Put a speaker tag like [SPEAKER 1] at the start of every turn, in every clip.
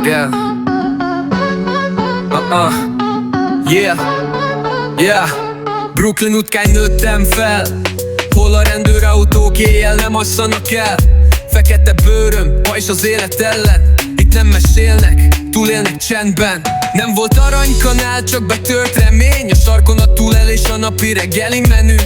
[SPEAKER 1] Yeah. Yeah. Yeah. Brooklyn utcán nőttem fel, hol a rendőrautók éjjel nem asszanak el. Fekete bőröm, pajzs az élet ellen. Itt nem mesélnek, túlélnek csendben. Nem volt aranykanál, csak betört remény. A sarkon a túlélés, a napi reggeli menü.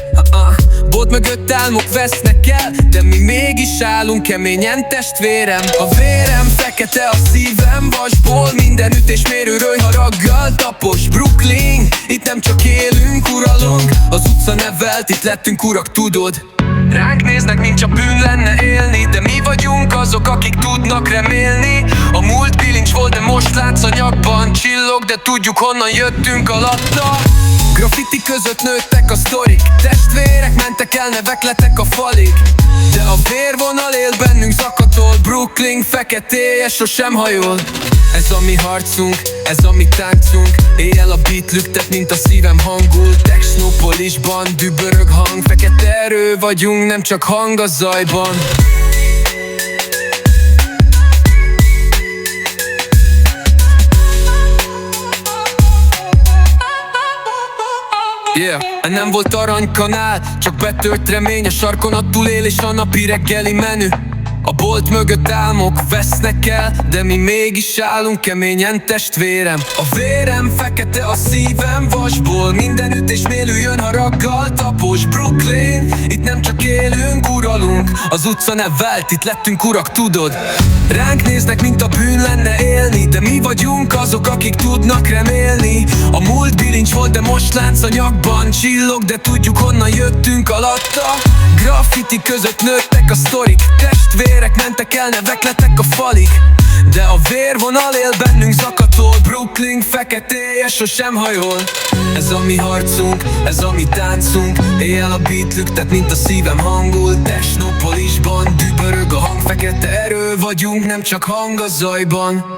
[SPEAKER 1] Bolt mögött álmok vesznek el, de mi mégis állunk keményen, testvérem. A vérem fekete, a szívem vasból. Minden ütésmérőről haraggal tapos. Brooklyn, itt nem csak élünk, uralunk. Az utca nevelt, itt lettünk urak, tudod. Ránk néznek, mint csak bűn lenne élni, de mi vagyunk azok, akik tudnak remélni. A múlt bilincs volt, de most látsz a nyakban csillog, de tudjuk honnan jöttünk alatta. Graffiti között nőttek a sztorik, testvérek mentek el, nevek lettek a falig. De a vérvonal él bennünk, zakatol. Brooklyn feketéje sosem hajol. Ez a mi harcunk, ez a mi táncunk. Éjjel a beat lüktet, mint a szívem hangul. Technopolisban dübörög hang. Fekete erő vagyunk, nem csak hang a zajban. Yeah. Nem volt aranykanál, csak betört remény. A sarkon a túlélés, a napi reggeli menü. A bolt mögött álmok vesznek el, de mi mégis állunk keményen, testvérem. A vérem fekete, a szívem vasból. Minden ütésmérő jön haraggal tapos. Brooklyn, itt nem csak élünk, uralunk. Az utca nevelt, itt lettünk urak, tudod. Ránk néznek, mint a bűn lenne élni, de mi vagyunk azok, akik tudnak remélni. A múlt bilincs volt, de most lánc a nyakban csillog, de tudjuk honnan jöttünk alatta. Graffiti között nőttek a sztorik, testvérek mentek el, nevek lettek a falig. De a vérvonal él bennünk, zakatol. Brooklyn feketéje sosem hajol. Ez a mi harcunk, ez a mi táncunk. Éjjel a beat lüktet, mint a szívem hangul. Technopolisban dübörög a hang. Fekete erő vagyunk, nem csak hang a zajban.